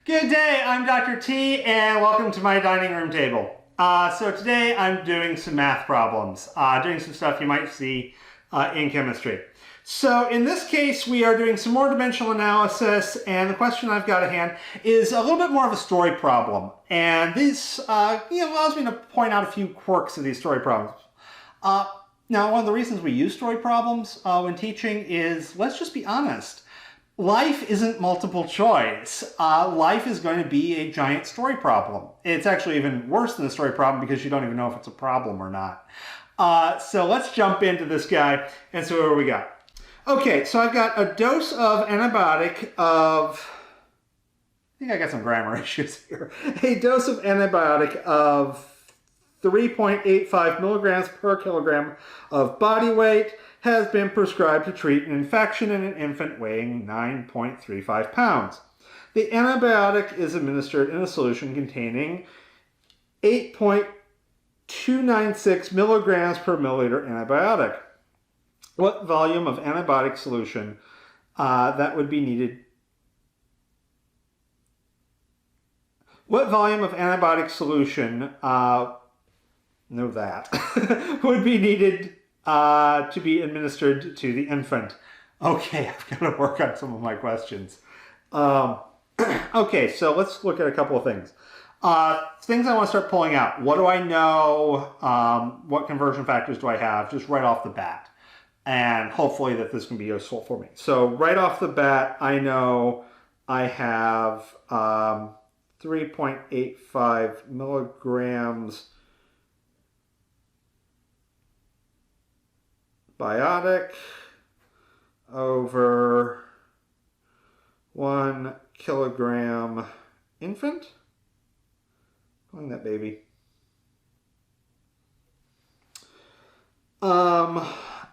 Good day, I'm Dr. T, and welcome to my dining room table. So today I'm doing some math problems, doing some stuff you might see in chemistry. So in this case, we are doing some more dimensional analysis, and the question I've got at hand is a little bit more of a story problem. And this allows me to point out a few quirks of these story problems. Now, one of the reasons we use story problems when teaching is, let's just be honest, life isn't multiple choice. Life is going to be a giant story problem. It's actually even worse than a story problem because you don't even know if it's a problem or not. So let's jump into this guy and see what we got. Okay, so I've got a dose of antibiotic of, I think I got some grammar issues here. A dose of antibiotic of 3.85 milligrams per kilogram of body weight has been prescribed to treat an infection in an infant weighing 9.35 pounds. The antibiotic is administered in a solution containing 8.296 milligrams per milliliter antibiotic. What volume of antibiotic solution that would be needed? What volume of antibiotic solution, would be needed to be administered to the infant? Okay, I've got to work on some of my questions. Okay, so let's look at a couple of things. Things I want to start pulling out. What do I know? What conversion factors do I have just right off the bat? And hopefully that this can be useful for me. So right off the bat, I know I have 3.85 milligrams biotic over 1 kilogram infant. Calling that baby.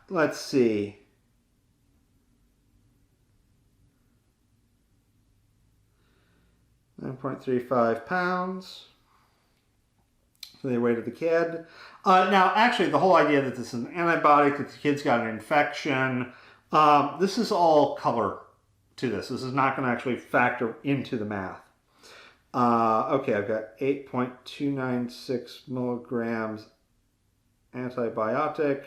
Let's see. £9.35 for the weight of the kid. Now, actually, the whole idea that this is an antibiotic, that the kid's got an infection, this is all color to this. This is not going to actually factor into the math. Okay, I've got 8.296 milligrams antibiotic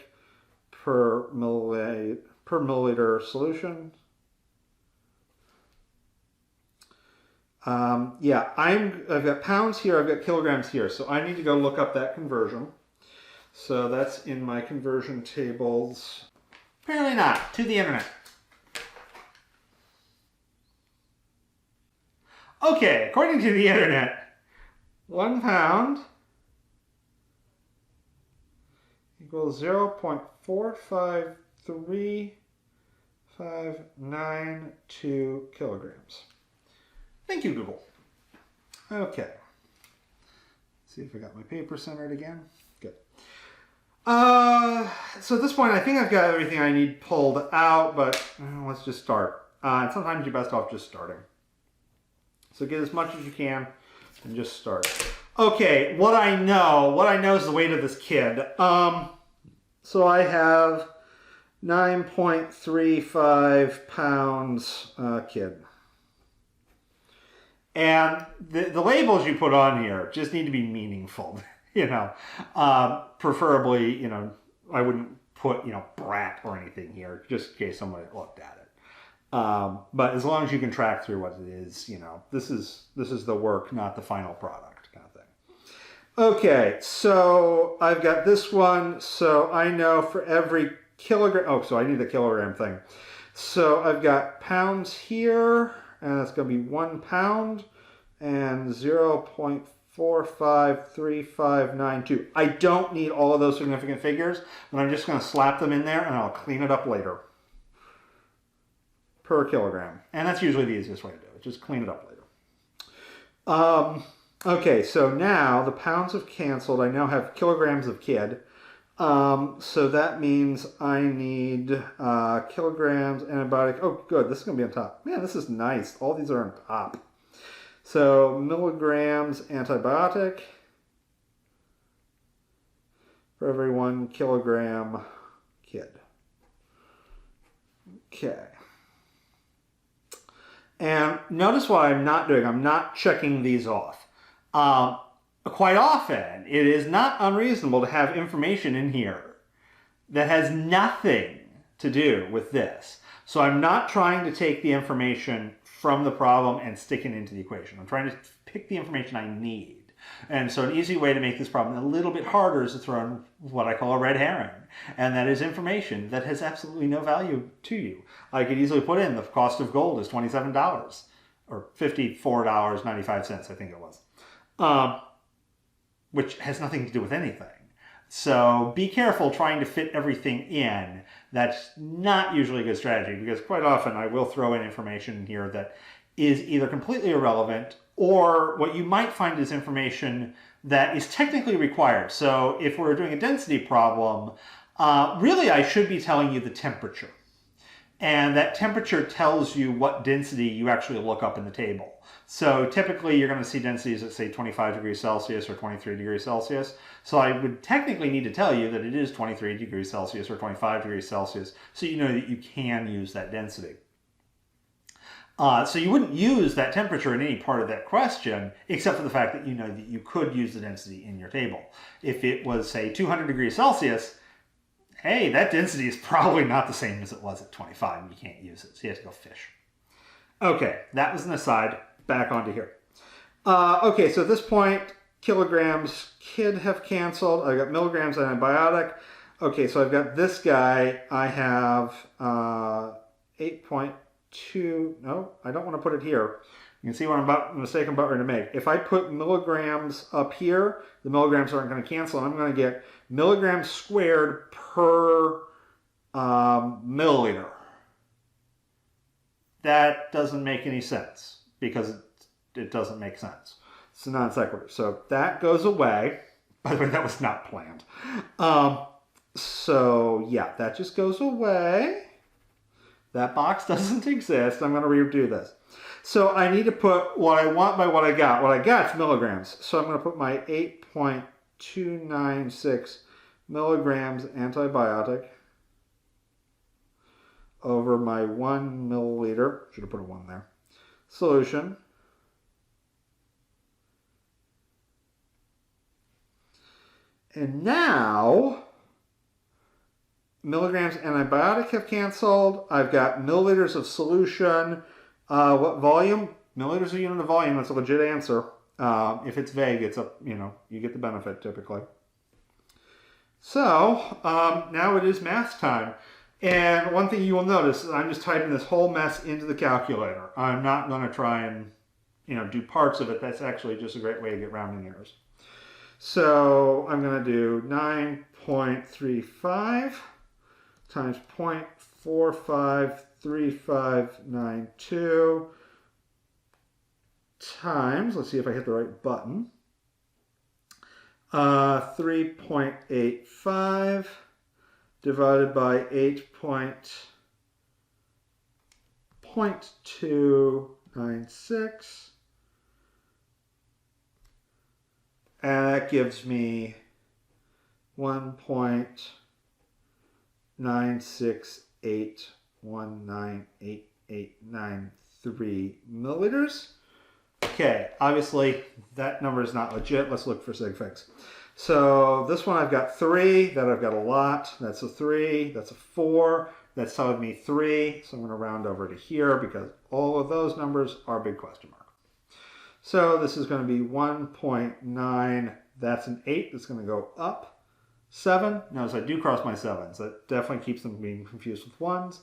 per milliliter solution. Yeah, I've got pounds here, I've got kilograms here, so I need to go look up that conversion. So that's in my conversion tables. Apparently not, to the internet. Okay, according to the internet, 1 pound equals 0.453592 kilograms. Thank you, Google. Okay. Let's see if I got my paper centered again. Good. So at this point, I think I've got everything I need pulled out, but let's just start. And sometimes you're best off just starting. So get as much as you can and just start. Okay, what I know is the weight of this kid. So I have 9.35 pounds kid. And the labels you put on here just need to be meaningful, preferably, I wouldn't put, brat or anything here, just in case somebody looked at it. But as long as you can track through what it is, this is the work, not the final product kind of thing. Okay, so I've got this one. So I know for every kilogram, so I need the kilogram thing. So I've got pounds here, and that's going to be 1 pound and 0.453592. I don't need all of those significant figures, but I'm just going to slap them in there and I'll clean it up later. Per kilogram. And that's usually the easiest way to do it. Just clean it up later. Okay, so now the pounds have canceled. I now have kilograms of kid. So that means I need kilograms antibiotic. Oh, good. This is going to be on top. Man, this is nice. All these are on top. So milligrams antibiotic for every 1 kilogram kid. Okay. And notice what I'm not doing. I'm not checking these off. Quite often, it is not unreasonable to have information in here that has nothing to do with this. So I'm not trying to take the information from the problem and stick it into the equation. I'm trying to pick the information I need. And so an easy way to make this problem a little bit harder is to throw in what I call a red herring. And that is information that has absolutely no value to you. I could easily put in the cost of gold is $27 or $54.95, I think it was, which has nothing to do with anything. So be careful trying to fit everything in. That's not usually a good strategy, because quite often I will throw in information here that is either completely irrelevant, or what you might find is information that is technically required. So if we're doing a density problem, really I should be telling you the temperature. And that temperature tells you what density you actually look up in the table. So typically you're going to see densities at, say, 25 degrees Celsius or 23 degrees Celsius. So I would technically need to tell you that it is 23 degrees Celsius or 25 degrees Celsius, so you know that you can use that density. So you wouldn't use that temperature in any part of that question, except for the fact that you know that you could use the density in your table. If it was, say, 200 degrees Celsius, hey, that density is probably not the same as it was at 25, and you can't use it, so you have to go fish. Okay, that was an aside. Back onto here. Okay, so at this point, kilograms have canceled. I've got milligrams antibiotic. Okay, so I've got this guy. I have 8.2. No, I don't want to put it here. You can see what mistake I'm about ready to make. If I put milligrams up here, the milligrams aren't going to cancel, and I'm going to get milligrams squared per milliliter. That doesn't make any sense, because it doesn't make sense. It's a non sequitur. So that goes away. By the way, that was not planned. So yeah, that just goes away. That box doesn't exist. I'm going to redo this. So I need to put what I want by what I got. What I got is milligrams. So I'm going to put my 8.296 milligrams antibiotic over my 1 milliliter, should have put a 1 there, solution. And now, milligrams antibiotic have canceled. I've got milliliters of solution. What volume? Milliliters a unit of volume. That's a legit answer. If it's vague, it's a, you get the benefit typically. So now it is math time. And one thing you will notice is I'm just typing this whole mess into the calculator. I'm not going to try and do parts of it. That's actually just a great way to get rounding errors. So I'm going to do 9.35 times 0.453592 times, let's see if I hit the right button, 3.85 divided by 8.296. And that gives me 1.968198893 milliliters. Okay, obviously that number is not legit. Let's look for sig figs. So this one I've got 3, that I've got a lot. That's a 3, that's a 4. That's telling me 3, so I'm going to round over to here because all of those numbers are a big question mark. So this is going to be 1.9, that's an 8, that's going to go up. 7, notice I do cross my 7s, that definitely keeps them being confused with 1s.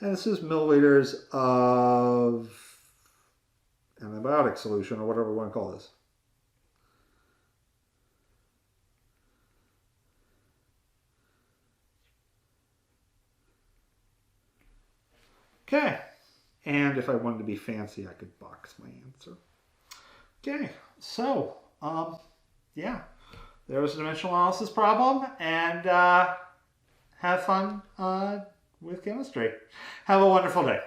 And this is milliliters of antibiotic solution, or whatever we want to call this. Okay, and if I wanted to be fancy, I could box my answer. Okay, so, yeah, there was a dimensional analysis problem, and have fun with chemistry. Have a wonderful day.